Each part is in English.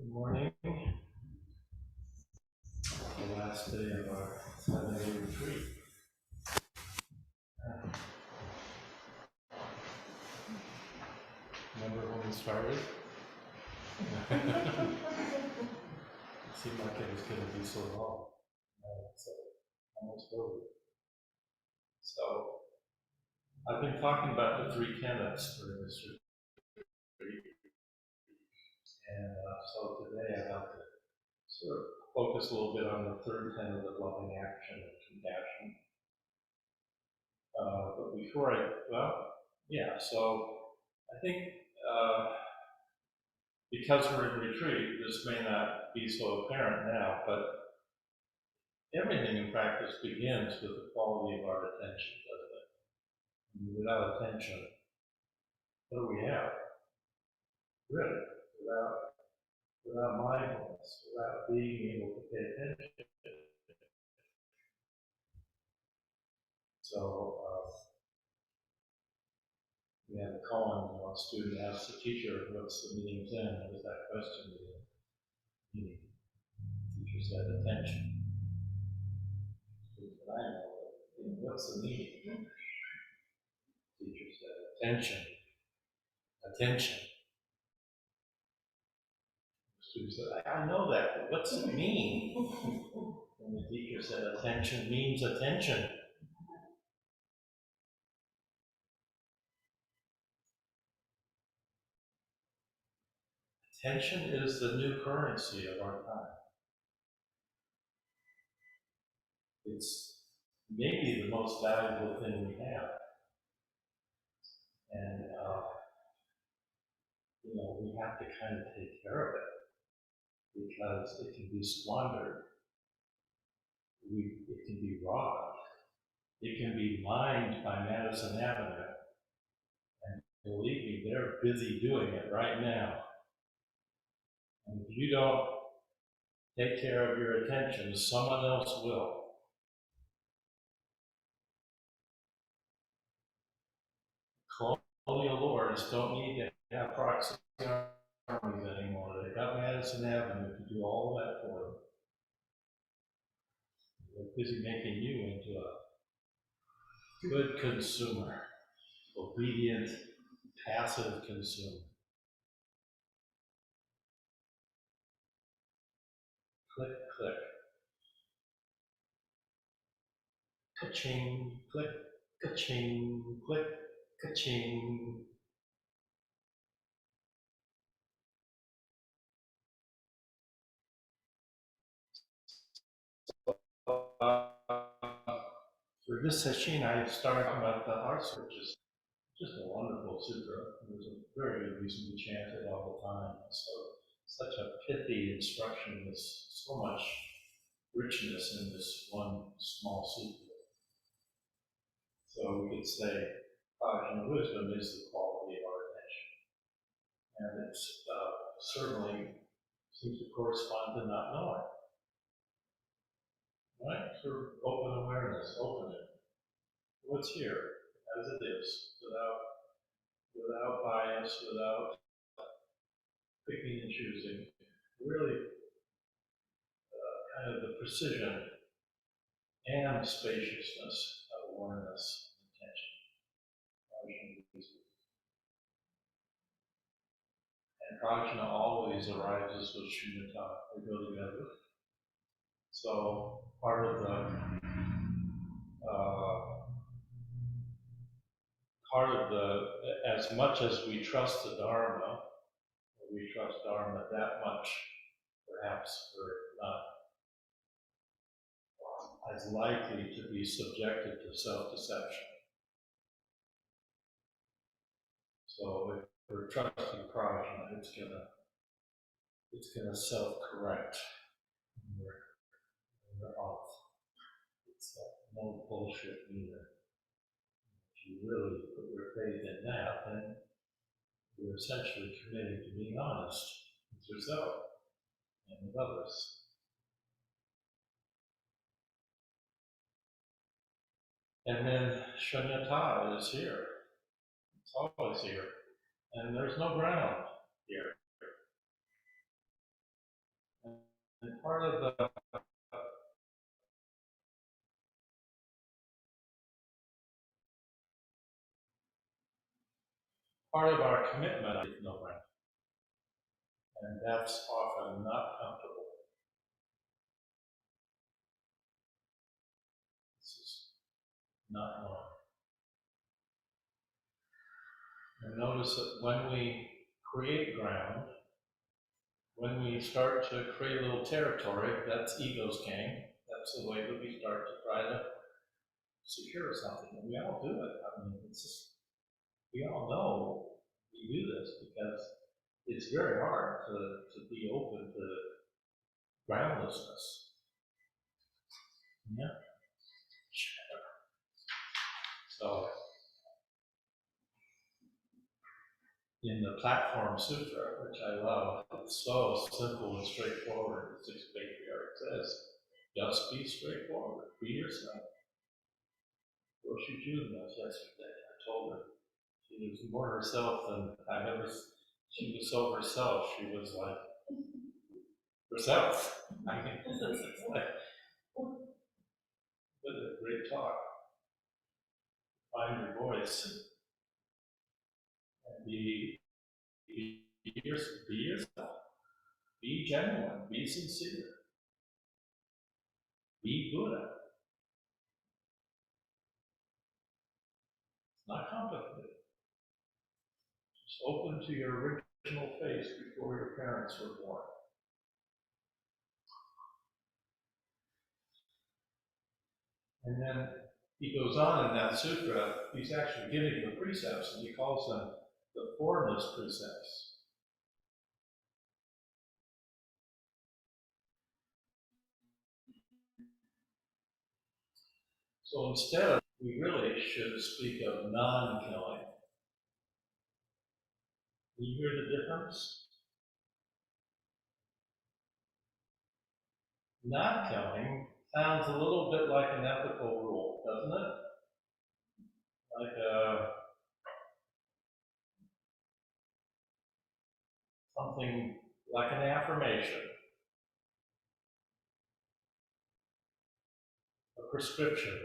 Good morning. The last day of our 7-day retreat. Remember when we started? It seemed like it was going to be so long. So almost over. So I've been talking about the three tenets during this retreat, and so today I'd like to sort of focus a little bit on the third tenet of loving action and compassion. But before so I think because we're in retreat, this may not be so apparent now, but everything in practice begins with the quality of our attention, doesn't it? I mean, without attention, what do we have? Really, without mindfulness, without being able to pay attention. So we had a koan, a student asked the teacher, "What's the meaning of Zen?" What does that question mean? The teacher said, "Attention." But I know, what's the meaning? The teacher said, "Attention, attention." The student said, "I know that, but what's it mean?" And the teacher said, "Attention means attention." Attention is the new currency of our time. It's maybe the most valuable thing we have. And, we have to kind of take care of it because it can be squandered. It can be robbed. It can be mined by Madison Avenue. And believe me, they're busy doing it right now. And if you don't take care of your attention, someone else will. Colonial lords don't need to have proxy armies anymore. They've got Madison Avenue to do all of that for them. They're busy making you into a good consumer, obedient, passive consumer. Click, click. Ka-ching, click, ka-ching, click, ka-ching. For this session, I started about the heart, which is just a wonderful sutra. There's a very good reason to chant it all the time. So, such a pithy instruction with so much richness in this one small sutra. So we could say, wisdom is the quality of our attention. And it's certainly seems to correspond to not knowing. Right? Sort of open awareness, open it. What's here as it is, without bias, without picking and choosing. Really kind of the precision and spaciousness of awareness and attention. And prajna always arises with shunyata. They go together. So part of as much as we trust the Dharma, we trust Dharma that much, perhaps we're not as likely to be subjected to self-deception. So if we're trusting prajna, it's gonna self-correct when we're off. It's no bullshit either. If you really put your faith in that, then you're essentially committing to being honest with yourself and with others. And then shunyata is here. It's always here. And there's no ground here. part of the part of our commitment is no ground, and that's often not comfortable. This is not normal. And notice that when we create ground, when we start to create a little territory, that's ego's game. That's the way that we start to try to secure something. And we all do it. I mean, it's just, we all know we do this because it's very hard to be open to groundlessness. Yeah. So in the Platform Sutra, which I love, it's so simple and straightforward. The sixth patriarch says, just be straightforward, be yourself. Roshi June was yesterday. I told her she was more herself than I've ever. She was so herself. She was like herself. I mean, it's like what a great talk. Find your voice and be yourself. Be genuine. Be sincere. Be Buddha. It's not complicated. Just open to your original face before your parents were born. And then he goes on in that sutra, he's actually giving the precepts, and he calls them the formless precepts. So instead, we really should speak of non-killing. Do you hear the difference? Non-killing sounds a little bit like an ethical rule, doesn't it? Like something like an affirmation, a prescription,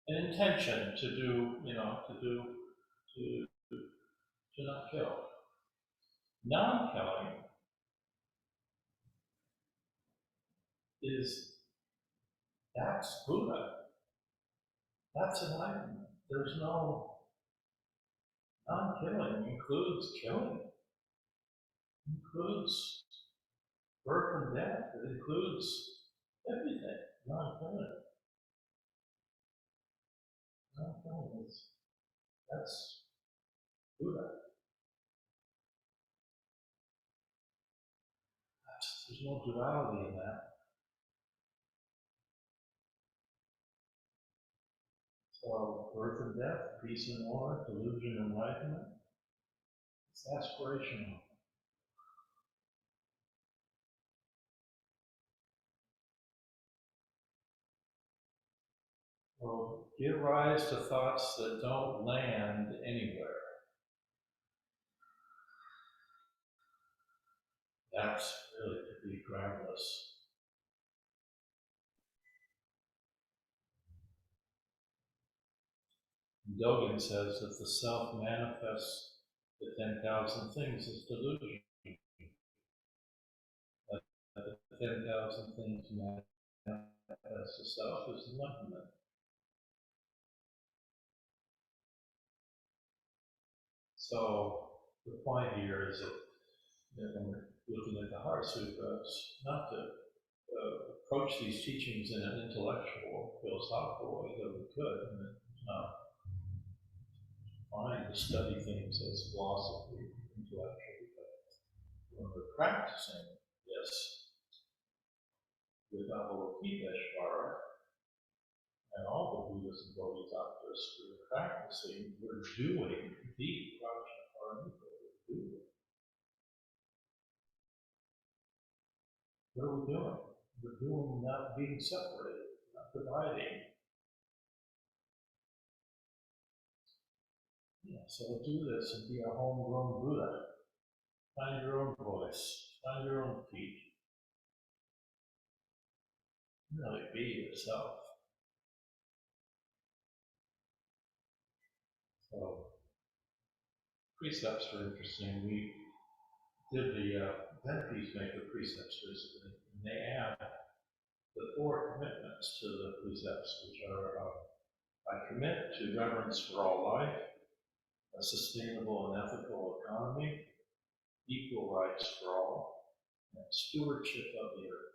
an intention to do, to not kill. Non-killing is, that's Buddha. That's enlightenment. There's no, non-killing includes killing, includes birth and death, it includes everything. Non-killing. Non-killing is, that's Buddha. There's no duality in that. So birth and death, peace and war, delusion and enlightenment, it's aspirational. Well, give rise to thoughts that don't land anywhere. That's really to be groundless. Dogen says that the self manifests the 10,000 things as delusion. That the 10,000 things manifest the self as enlightenment. So the point here is that when we're looking at the Heart Sutra, it's not to approach these teachings in an intellectual, philosophical way, though we could. I mean, it's not fine to study things as philosophy, intellectually, but when we're practicing this with Avalokiteshvara and all the Buddhas and Bodhisattvas, we're practicing, we're doing the Prajnaparamita. We're doing. What are we doing? We're doing not being separated, not dividing. Yeah, so do this and be a homegrown Buddha. Find your own voice, find your own feet. really be yourself. So precepts are interesting. We did the Zen Peacemaker precepts recently, and they add the 4 commitments to the precepts, which are I commit to reverence for all life, a sustainable and ethical economy, equal rights for all, and stewardship of the earth.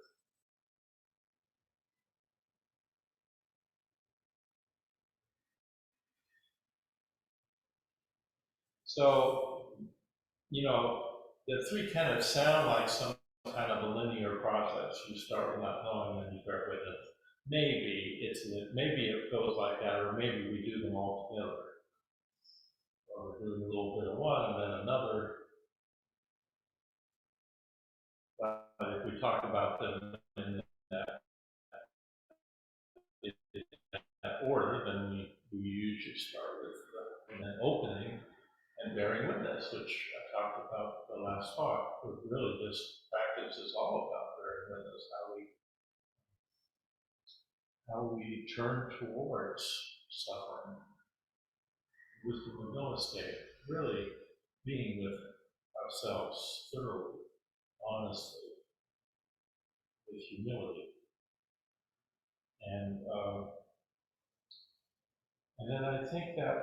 So, the 3 tenets sound like some kind of a linear process. You start with not knowing, then you bear witness. Maybe it goes like that, or maybe we do them all together. Or we're doing a little bit of one and then another. But if we talk about them in that order, then we usually start with an opening and bearing witness, which I talked about the last talk. Really, this practice is all about bearing witness, how we turn towards suffering, wisdom of no escape, really being with ourselves thoroughly, honestly, with humility. And and then I think that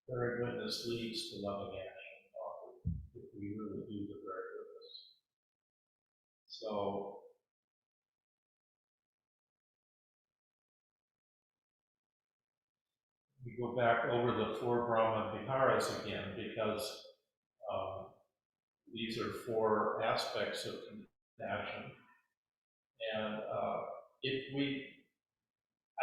very witness leads to loving action often, if we really do the very witness. So we go back over the 4 Brahma Viharas again, because um, these are 4 aspects of compassion. And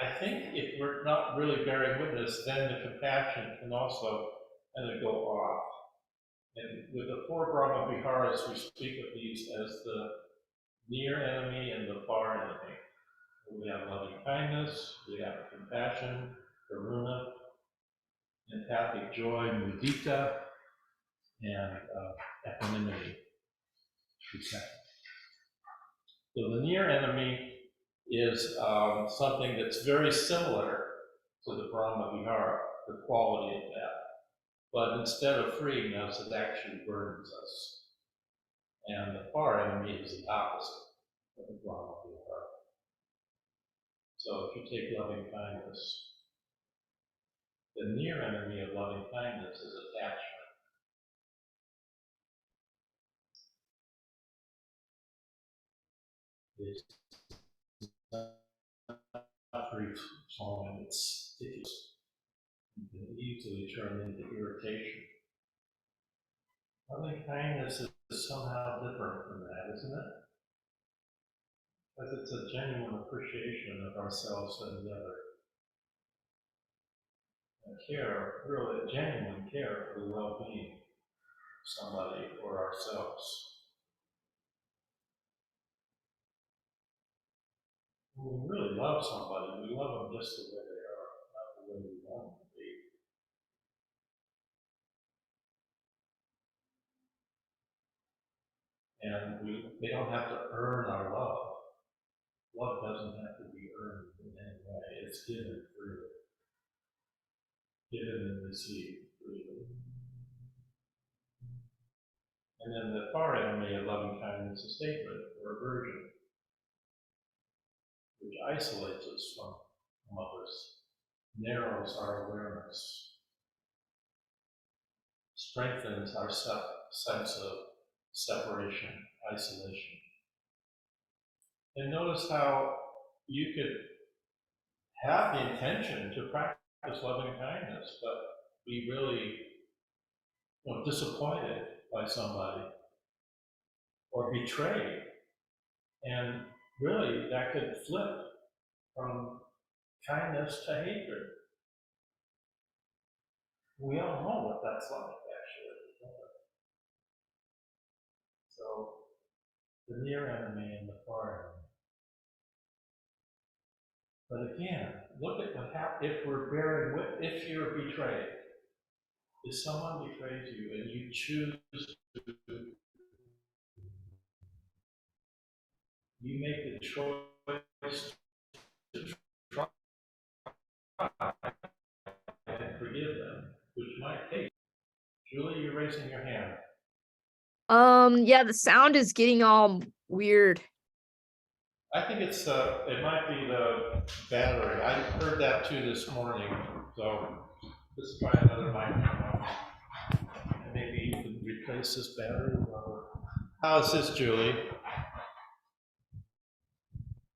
I think if we're not really bearing witness, then the compassion can also kind of go off. And with the 4 Brahma Viharas, we speak of these as the near enemy and the far enemy. We have loving kindness, we have compassion, karuna, empathic joy, mudita, and equanimity. So the near enemy is something that's very similar to the Brahma Vihara, the quality of that. But instead of freeing us, it actually burns us. And the far enemy is the opposite of the Brahma Vihara. So if you take loving kindness, the near enemy of loving kindness is attachment. It's not very strong, it's sticky. You can easily turn into irritation. Loving kindness is somehow different from that, isn't it? Because it's a genuine appreciation of ourselves and the other. A care, really a genuine care for the well-being of somebody or ourselves. When we really love somebody, we love them just the way they are, not the way we want them to be. And they don't have to earn our love. Love doesn't have to be earned in any way. It's given freely. Given and received freely. And then the far enemy of loving kindness is hatred or aversion, which isolates us from others, narrows our awareness, strengthens our sense of separation, isolation. And notice how you could have the intention to practice loving kindness, but be really disappointed by somebody or betrayed. And really, that could flip from kindness to hatred. We all know what that's like, actually. So, the near enemy and the far enemy. But again, look at what happens if we're bearing with, if you're betrayed. If someone betrays you and you choose to you make the choice to try and forgive them, which might take. Julie, you're raising your hand. Yeah, the sound is getting all weird. I think it's it might be the battery. I heard that too this morning. So let's try another microphone. And maybe you can replace this battery. How's this, Julie?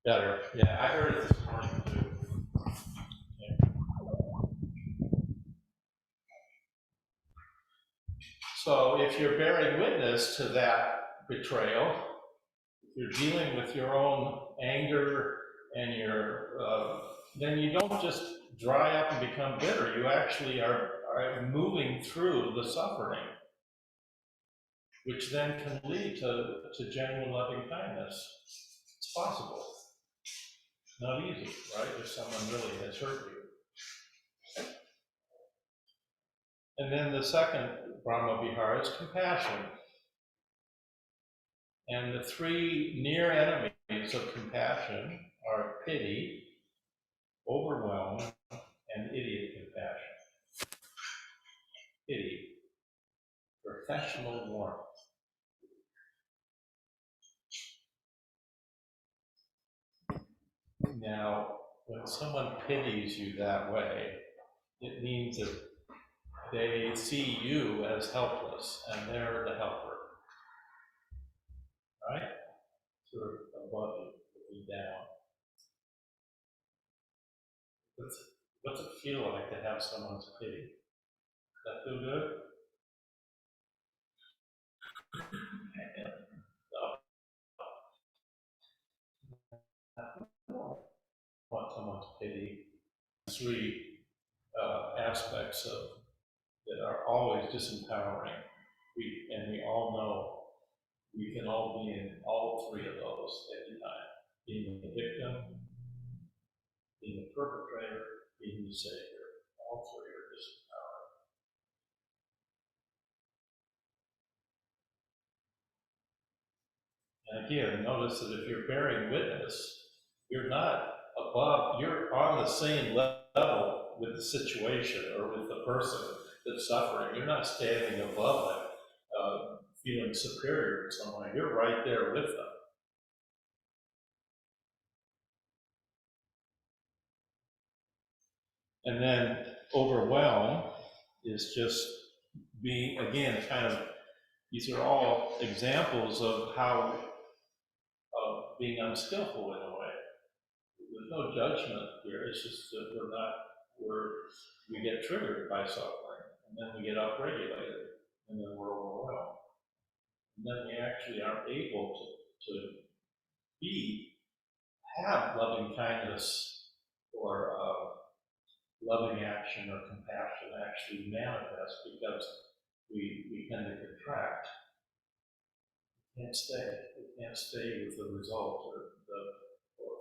Better. Yeah, I heard it this morning too. Okay. So if you're bearing witness to that betrayal, if you're dealing with your own anger and your, then you don't just dry up and become bitter. You actually are moving through the suffering, which then can lead to genuine loving kindness. It's possible. It's not easy, right? If someone really has hurt you. And then the second Brahma Vihara is compassion. And the three near enemies of compassion are pity, overwhelm, and idiot compassion. Pity, professional warmth. Now, when someone pities you that way, it means that they see you as helpless and they're the helper, right? Sort of above you, looking down. What's it feel like to have someone's pity? Does that feel good? Want someone's pity. Three aspects of that are always disempowering. We all know we can all be in all three of those at any time. Being the victim, being the perpetrator, being the savior. All three are disempowering. And again, notice that if you're bearing witness, you're not above, you're on the same level with the situation or with the person that's suffering. You're not standing above them, feeling superior in some way. You're right there with them. And then overwhelm is just being, again, kind of, these are all examples of how, of being unskillful in a way. There's no judgment here, it's just that we get triggered by suffering, and then we get upregulated, and then we're overwhelmed. And then we actually aren't able to have loving kindness or loving action or compassion actually manifest because we tend to contract. We can't stay with the result or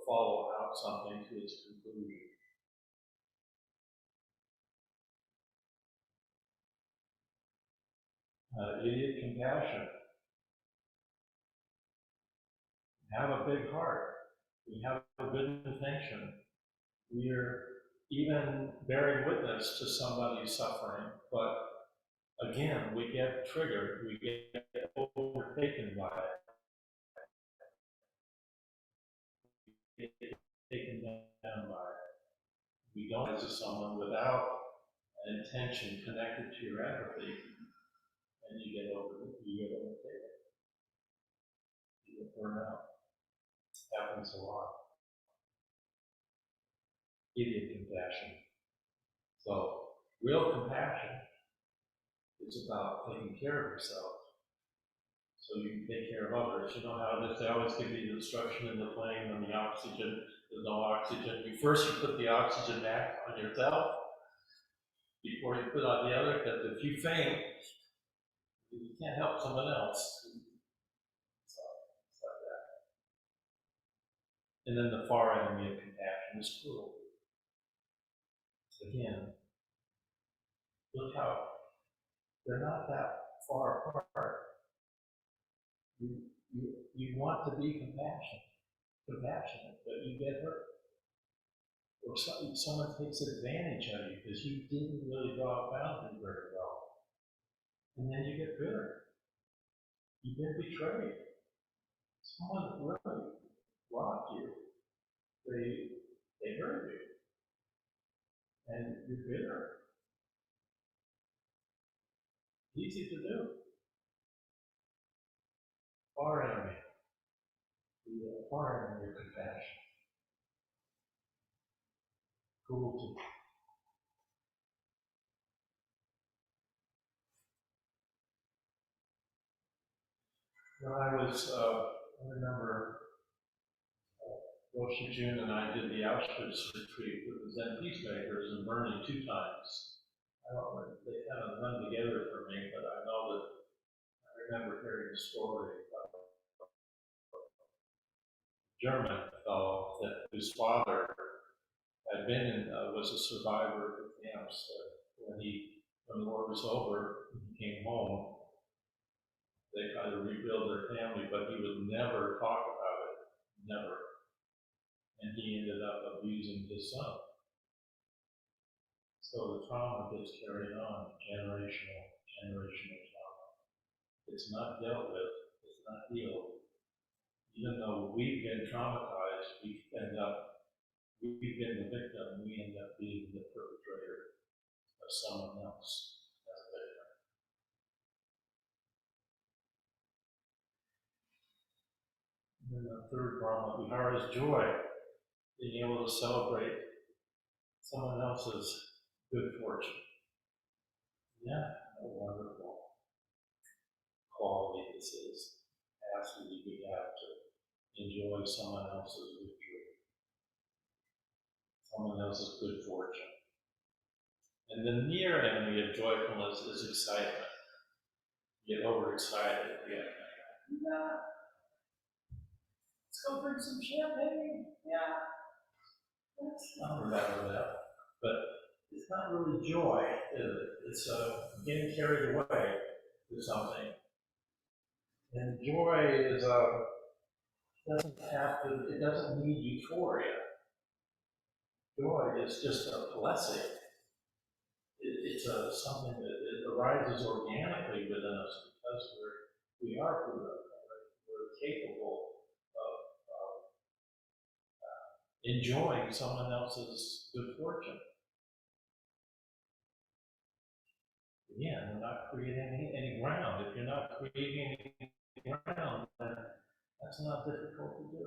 follow out something to its conclusion. Idiot compassion. Have a big heart. We have a good intention. We're even bearing witness to somebody's suffering, but again, we get triggered, we get overtaken by it, we get taken down by it. We don't as someone without an intention connected to your empathy, and you get overtaken, you get burned out. It happens a lot. Idiot compassion. So, real compassion is about taking care of yourself so you can take care of others. You know how they always give you the instruction in the plane when the oxygen, there's no oxygen. You put the oxygen mask on yourself before you put on the other, because if you faint, you can't help someone else. So, it's like that. And then the far enemy of compassion is cruelty. Again, look how they're not that far apart. You want to be compassionate. compassionate, but you get hurt. Or someone takes advantage of you because you didn't really draw a boundary very well. And then you get bitter. You've been betrayed. Someone really robbed you. They hurt you. And you're bitter. Easy to do. Far enemy. The far enemy of compassion. Cruelty. When I remember Roshi Jun and I did the Auschwitz retreat with the Zen peacemakers in Bernie 2 times. I don't know, they kind of run together for me, but I know that I remember hearing the story of a German fellow whose father had been was a survivor of the camps. When the war was over, he came home. They tried to rebuild their family, but he would never talk about it, never. And he ended up abusing his son. So the trauma gets carried on, generational trauma. It's not dealt with, it's not healed. Even though we've been traumatized, we've been the victim, we end up being the perpetrator of someone else as a victim. And then the third Brahma Vihara is joy, being able to celebrate someone else's good fortune. Yeah, what a wonderful quality this is. Capacity we have to enjoy someone else's victory, someone else's good fortune. And the near enemy of joyfulness is excitement. You get overexcited. You get, yeah, let's go drink some champagne. Yeah, that's not that. But it's not really joy, is it? It's getting carried away with something. And joy is it doesn't need euphoria. Joy is just a blessing. It's something that it arises organically within us because we are Buddha. We're capable of enjoying someone else's good fortune. Again, we're not creating any ground. If you're not creating any ground, then that's not difficult to do.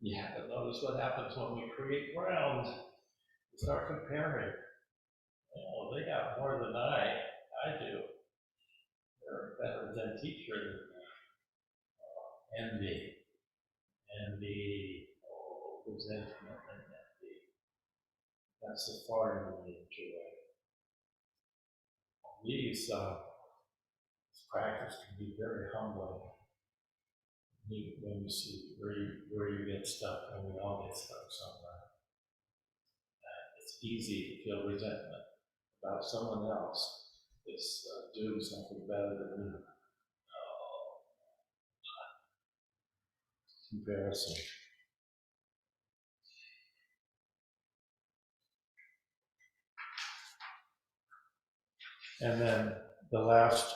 You have to notice what happens when we create ground. We start comparing. Oh, they got more than I do. They're a better than teacher than envy. Resentment and envy. That's the far enemy of joy. This practice can be very humbling. When you see where you get stuck, and we all get stuck somewhere. It's easy to feel resentment about someone else that's doing something better than you. Comparison. And then the last,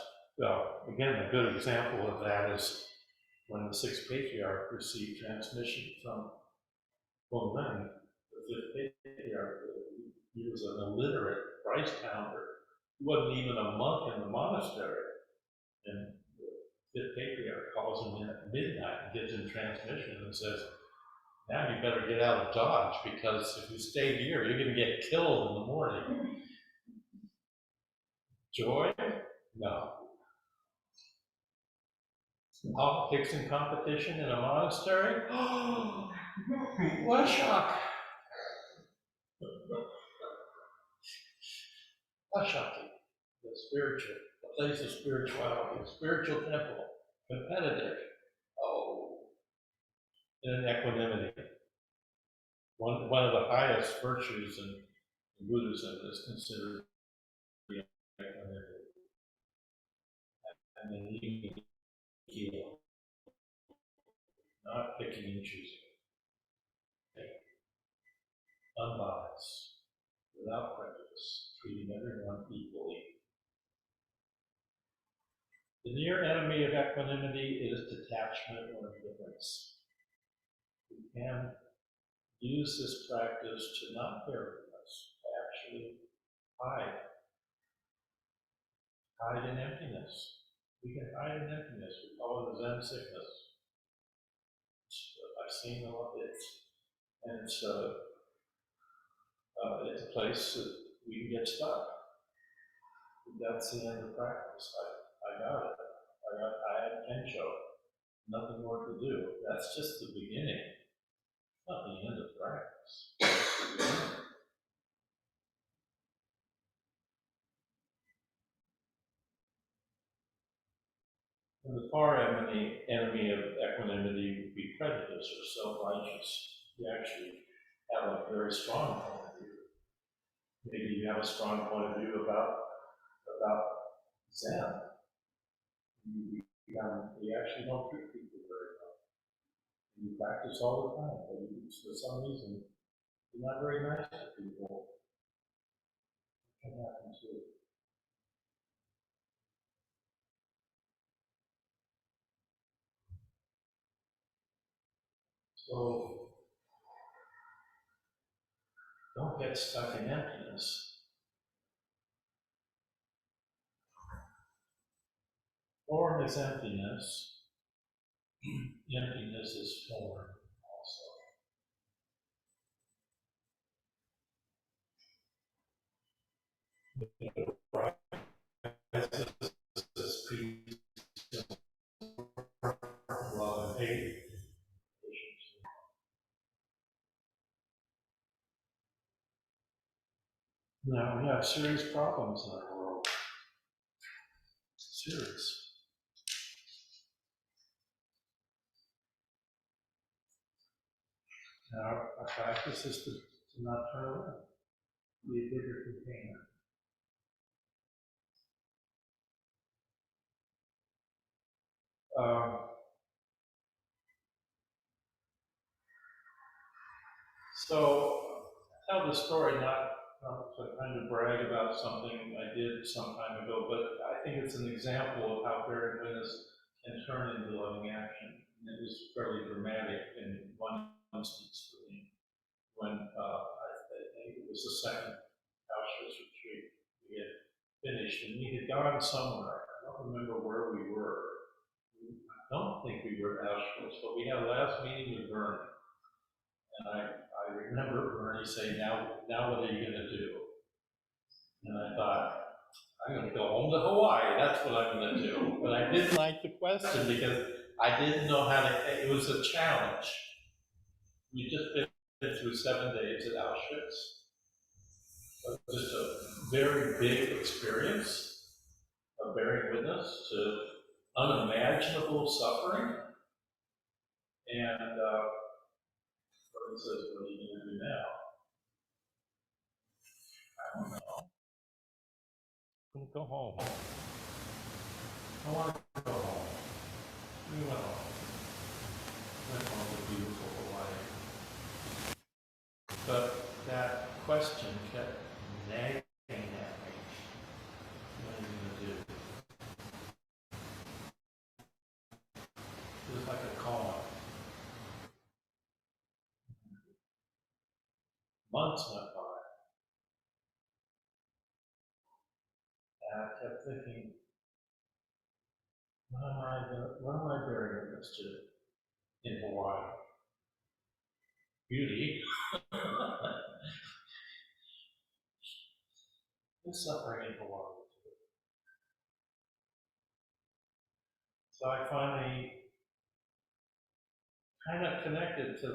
again, a good example of that is when the sixth patriarch received transmission from Wen, the fifth patriarch. He was an illiterate rice pounder. He wasn't even a monk in the monastery. And the fifth patriarch calls him in at midnight and gives him transmission and says, now you better get out of Dodge, because if you stay here, you're going to get killed in the morning. Joy? No. Politics and competition in a monastery? What a shock. What shocking. The spiritual, the place of spirituality, the spiritual temple, competitive. Oh, and equanimity. One of the highest virtues in Buddhism is considered equanimity. and then even heal, not picking and choosing, unbiased, without prejudice, treating everyone equally. The near enemy of equanimity is detachment or indifference. We can use this practice to not bear with us, to actually hide in emptiness. We can hide in emptiness. We call it Zen sickness. I've seen all of it, and it's a place that we can get stuck. That's the end of practice. I got it. I had Teisho. Nothing more to do. That's just the beginning, not the end of practice. And the far enemy of equanimity would be prejudice or self-righteous. You actually have a very strong point of view. Maybe you have a strong point of view about Zen. You actually don't treat people very well. You practice all the time, but for some reason, you're not very nice to people. It can happen too. So don't get stuck in emptiness. Form is emptiness. Emptiness is form also. This peace, love, and hate. Now we have serious problems in our world. Serious. Now our practice is to not turn around, be a bigger container. So I tell the story not to kind of brag about something I did some time ago, but I think it's an example of how bearing witness can turn into loving action. And it was fairly dramatic in one instance for me when I think it was the second Auschwitz retreat we had finished, and we had gone somewhere. I don't remember where we were. I don't think we were at Auschwitz, but we had a last meeting with Bernie. And I remember Bernie saying, now what are you going to do? And I thought, I'm going to go home to Hawaii. That's what I'm going to do. But I didn't like the question because I didn't know how to, it was a challenge. We just been through 7 days at Auschwitz. It was just a very big experience of bearing witness to unimaginable suffering. And Bernie says, what are you going to do now? I don't know. I'm going to go home. I want to go home. We went home. Went home to beautiful Hawaii. But that question kept nagging at me. What are you going to do? It was like a call. Months went by. And I kept thinking, what am I bearing witness to in Hawaii? Beauty. The suffering in Hawaii. So I finally kind of connected to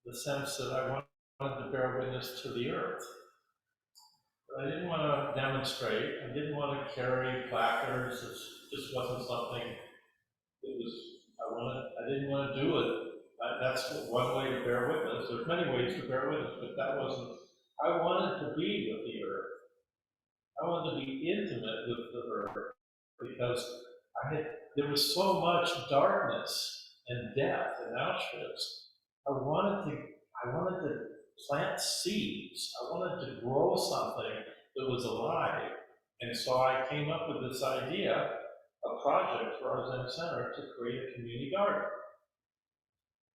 the sense that I wanted to bear witness to the earth. But I didn't want to demonstrate. I didn't want to carry placards. It just wasn't something that was, I didn't want to do it. That's one way to bear witness. There's many ways to bear witness, but that wasn't, I wanted to be with the earth. I wanted to be intimate with the earth. because there was so much darkness and death in Auschwitz. I wanted to plant seeds. I wanted to grow something that was alive. And so I came up with this idea, a project for our Zen Center to create a community garden.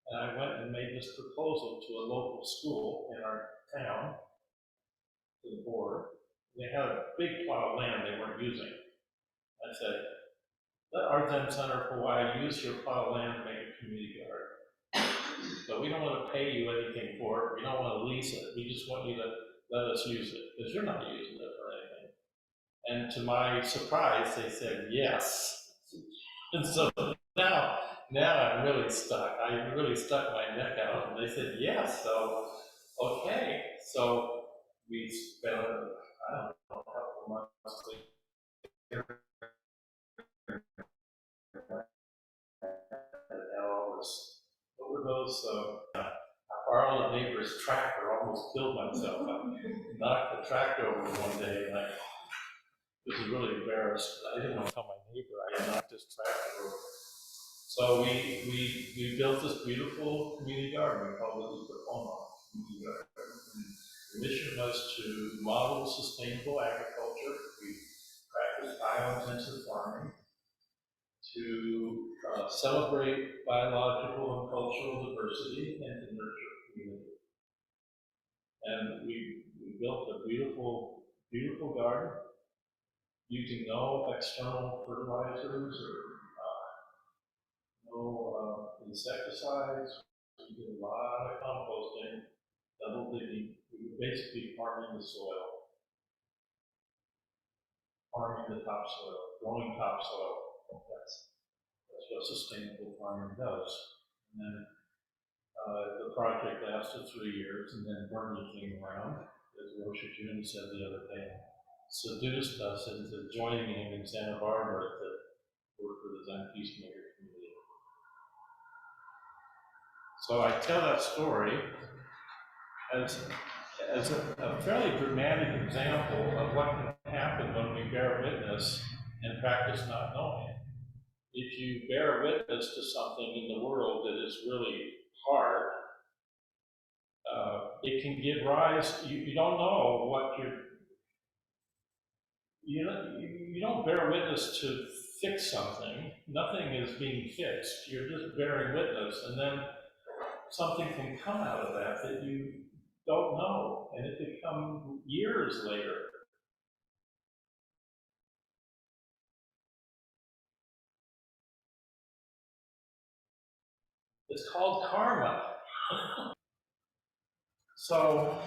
And I went and made this proposal to a local school in our town, to the board. They had a big plot of land they weren't using. I said, let our Zen Center for Hawaii use your plot of land to make a community garden. So we don't want to pay you anything for it. We don't want to lease it. We just want you to let us use it, because you're not using it for anything. And to my surprise, they said yes. And so now I'm really stuck. I really stuck my neck out, and they said yes. So okay. So we spent, I don't know, a couple of months there. What were those? I borrowed a neighbor's tractor, almost killed myself. I knocked the tractor over one day, and I was really embarrassed. I didn't want to tell my neighbor I had knocked his tractor over. So we built this beautiful community garden. We called it the Poma Community Garden. The mission was to model sustainable agriculture. We practiced biointensive farming, to celebrate biological and cultural diversity, and to nurture community. And we built a beautiful, beautiful garden using no external fertilizers or no insecticides. We did a lot of composting, double digging. We were basically farming the soil, farming the topsoil, growing topsoil. That's what sustainable farming does. And then the project lasted 3 years, and then Bernie came around, as Roshi June said the other day, seduced us into joining him in Santa Barbara to work for the Zen Peacemaker community. So I tell that story as a fairly dramatic example of what can happen when we bear witness and practice not knowing. If you bear witness to something in the world that is really hard, it can give rise, you don't know what you don't bear witness to fix something. Nothing is being fixed. You're just bearing witness, and then something can come out of that you don't know, and it could come years later. It's called karma. So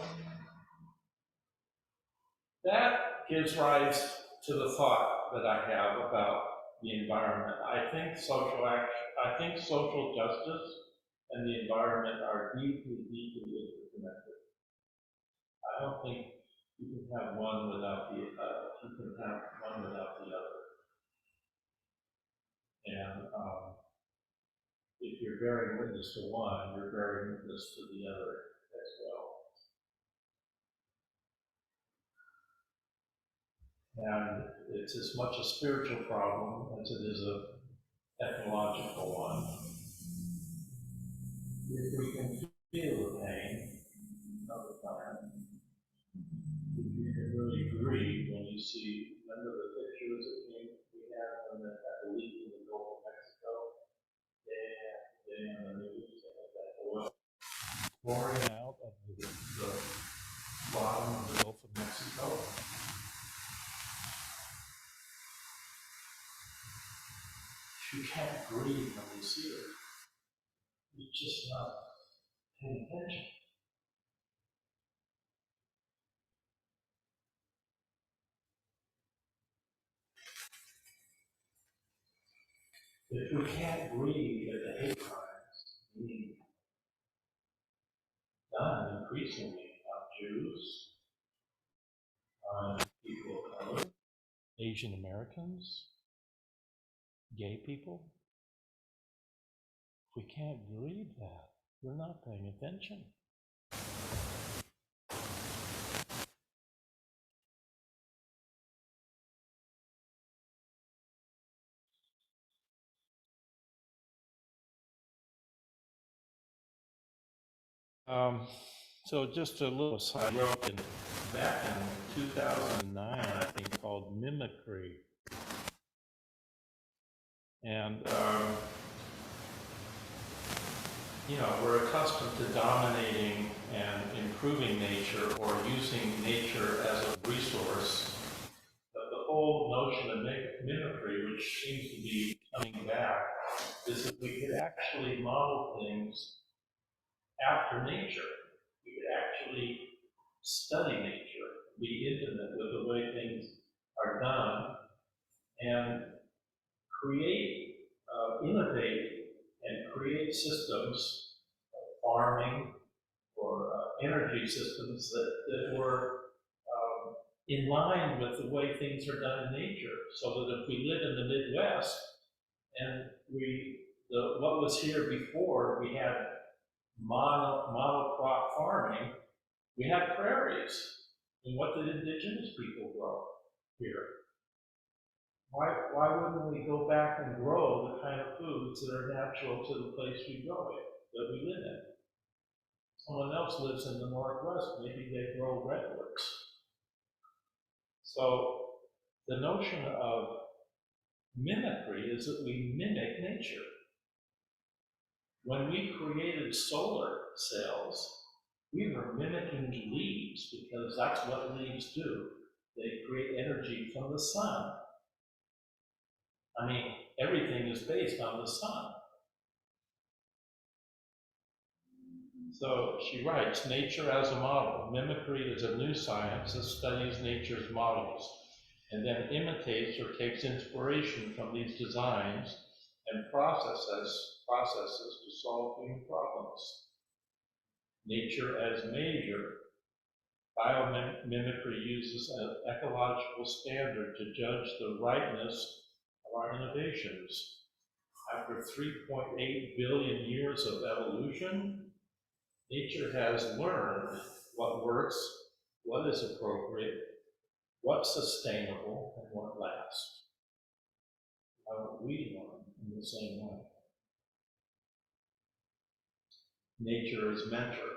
that gives rise to the thought that I have about the environment. I think social justice and the environment are deeply, deeply interconnected. I don't think you can have one without the other. And if you're bearing witness to one, you're bearing witness to the other as well. And it's as much a spiritual problem as it is a technological one. If we can feel the pain of the planet, if you can really grieve when you see, remember the pictures that we had when they had the leak in the Gulf of Mexico? Yeah, on the news, they had that oil pouring out of the bottom of the Gulf of Mexico. You can't grieve when you see it. You're just not paying attention. If we can't grieve at the hate crimes being done increasingly on Jews, on people of color, Asian Americans, gay people, if we can't grieve that, we're not paying attention. So just a little side note, back in 2009, I think, called Mimicry. And, we're accustomed to dominating and improving nature or using nature as a resource. But the whole notion of mimicry, which seems to be coming back, is that we could actually model things after nature. We could actually study nature, be intimate with the way things are done, and create, innovate, and create systems, farming or energy systems that were in line with the way things are done in nature. So that if we live in the Midwest and what was here before, we had monocrop farming, we had prairies. And what did indigenous people grow here? Why wouldn't we go back and grow the kind of foods that are natural to the place we grow it, that we live in? Someone else lives in the Northwest, maybe they grow redwoods. So the notion of mimicry is that we mimic nature. When we created solar cells, we were mimicking leaves because that's what leaves do. They create energy from the sun. I mean, everything is based on the sun. So she writes, nature as a model. Mimicry is a new science that studies nature's models and then imitates or takes inspiration from these designs and processes to solve human problems. Nature as measure. Biomimicry uses an ecological standard to judge the rightness of our innovations. After 3.8 billion years of evolution, nature has learned what works, what is appropriate, what's sustainable, and what lasts. How we learn in the same way. Nature is mentor.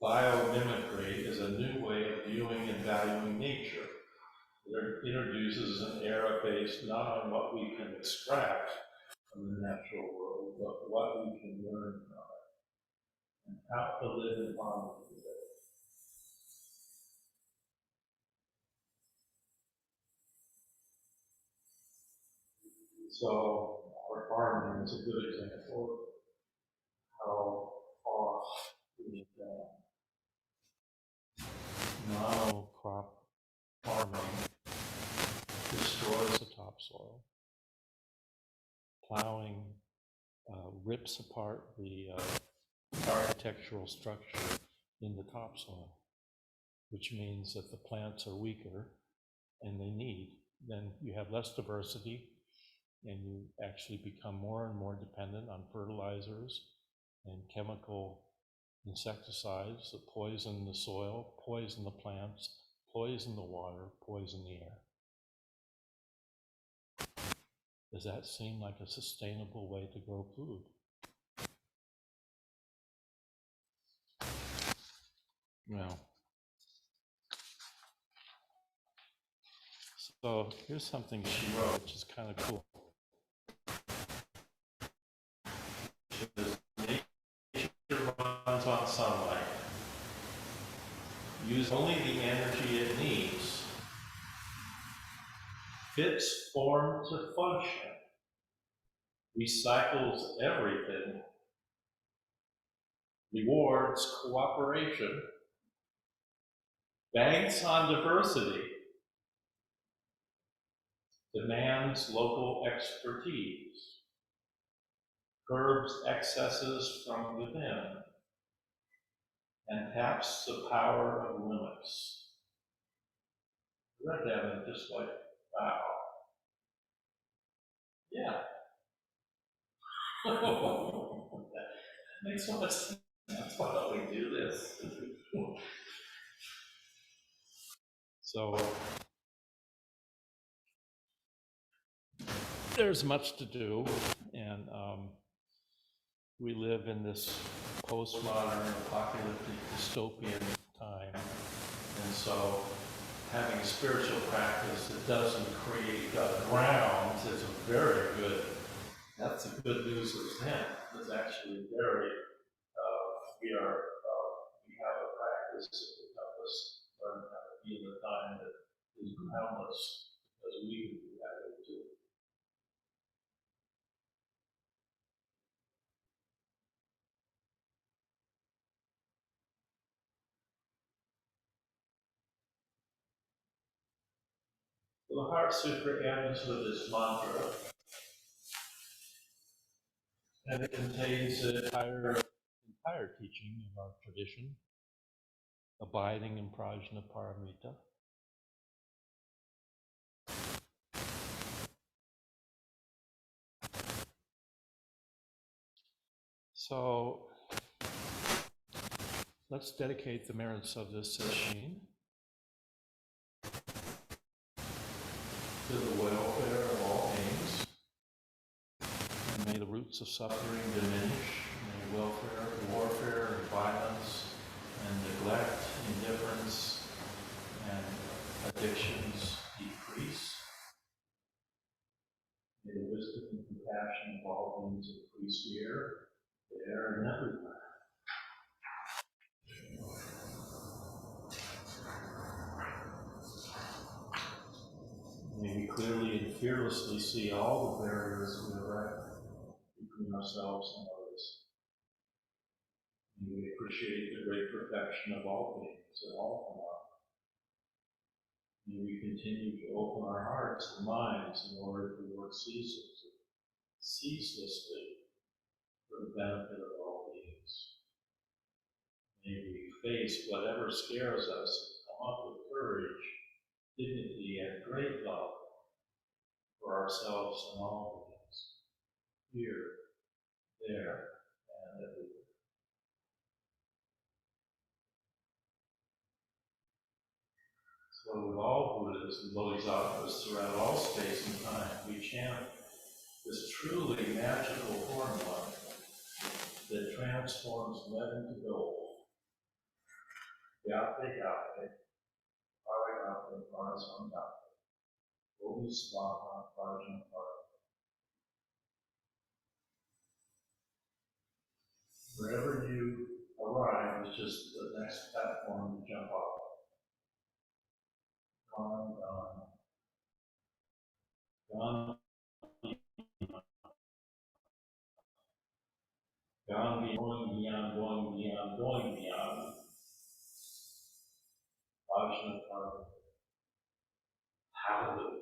Biomimicry is a new way of viewing and valuing nature. It introduces an era based not on what we can extract from the natural world, but what we can learn from it, and how to live in harmony with it. So our farming is a good example of how off we monocrop farming destroys the topsoil. Plowing rips apart the architectural structure in the topsoil, which means that the plants are weaker and then you have less diversity, and you actually become more and more dependent on fertilizers and chemical insecticides that poison the soil, poison the plants, poison the water, poison the air. Does that seem like a sustainable way to grow food? No. So here's something she wrote, which is kind of cool. Nature runs on sunlight. Use only the energy it needs. Fits form to function. Recycles everything. Rewards cooperation. Banks on diversity. Demands local expertise. Curbs excesses from within. And taps the power of limits. I read that and just like, wow. Yeah. That makes so much sense. Why don't we do this? So there's much to do, and we live in this postmodern, apocalyptic, dystopian time. And so having a spiritual practice that doesn't create grounds is a very good, that's the good news of Zen. It's actually very, we have a practice that will help us learn how to be in the time that is groundless, because we can do that too. So the Heart Sutra ends with this mantra, and it contains the entire teaching of our tradition, abiding in prajnaparamita. So let's dedicate the merits of this session to the welfare of all beings. And may the roots of suffering diminish. May welfare, warfare, and violence, and neglect, indifference, and addictions decrease. May the wisdom and compassion of all beings increase here, there, and everywhere. May we clearly and fearlessly see all the barriers we erect between ourselves and others. May we appreciate the great perfection of all beings and all phenomena. May we continue to open our hearts and minds in order to work ceaselessly for the benefit of all beings. May we face whatever scares us and come up with courage, dignity, and great love for ourselves and all beings, here, there, and everywhere. So with all Buddhas and Bodhisattvas throughout all space and time, we chant this truly magical formula that transforms lead into gold. Yape yape, paragape, parasamgape, bodhisvaha, prajnaparamita. Wherever you arrive is just the next platform to jump off. Gone, gone, gone, gone, going beyond, going beyond, going beyond. Prajnaparamita. Hallelujah.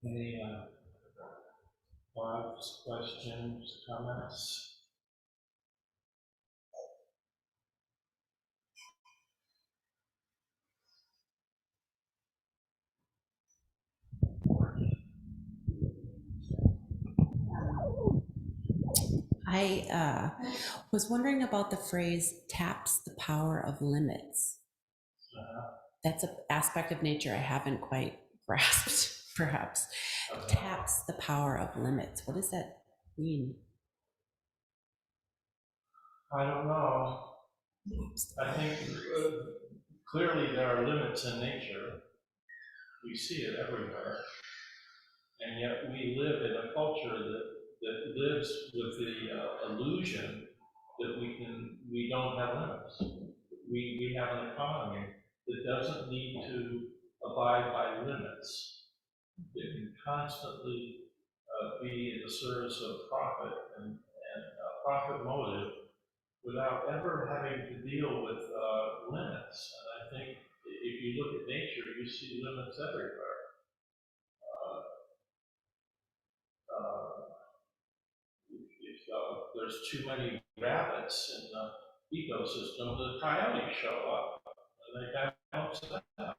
Any thoughts, questions, comments? I was wondering about the phrase taps the power of limits. That's an aspect of nature I haven't quite grasped, perhaps. Taps the power of limits. What does that mean? I don't know. I think clearly there are limits in nature. We see it everywhere. And yet we live in a culture that lives with the illusion that we don't have limits. We have an economy that doesn't need to abide by limits. It can constantly be in the service of profit and profit motive without ever having to deal with limits. And I think if you look at nature, you see limits everywhere. If there's too many rabbits in the ecosystem, the coyotes show up and they balance it out.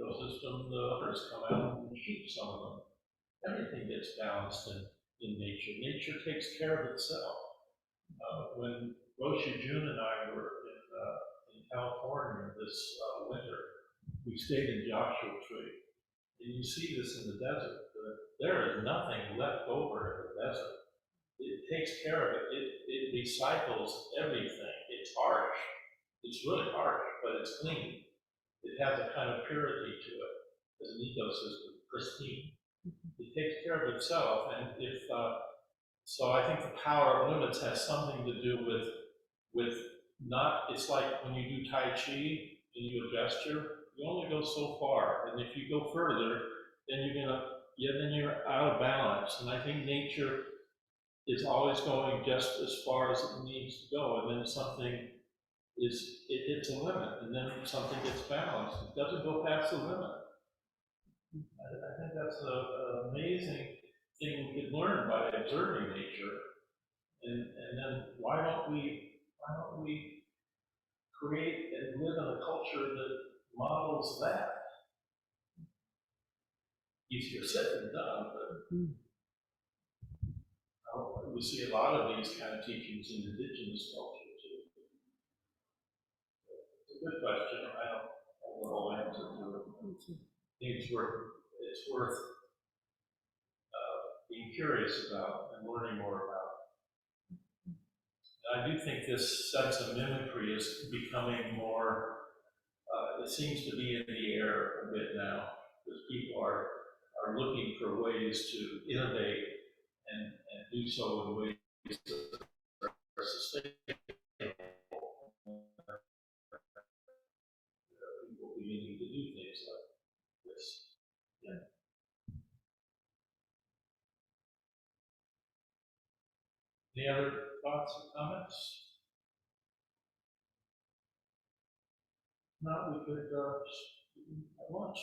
ecosystem, the others come out and shoot some of them. Everything gets balanced in nature. Nature takes care of itself. When Roshi, June, and I were in California this winter, we stayed in Joshua Tree. And you see this in the desert. There is nothing left over in the desert. It takes care of it. It recycles everything. It's harsh. It's really harsh, but it's clean. It has a kind of purity to it as an ecosystem, pristine. It takes care of itself, and if so, I think the power of limits has something to do with not. It's like when you do Tai Chi and you adjust you only go so far, and if you go further, then you're out of balance. And I think nature is always going just as far as it needs to go, and then it hits a limit, and then something gets balanced. It doesn't go past the limit. I think that's an amazing thing we could learn by observing nature, and then why don't we create and live in a culture that models that? Easier said than done, but we see a lot of these kind of teachings in indigenous culture too. It's a good question. I don't have the whole answer to it. I think it's worth being curious about and learning more about. And I do think this sense of mimicry is becoming more, it seems to be in the air a bit now, because people are looking for ways to innovate and do so in ways that are sustainable. People beginning to do things like this. Yeah. Any other thoughts or comments? No, we could have lunch.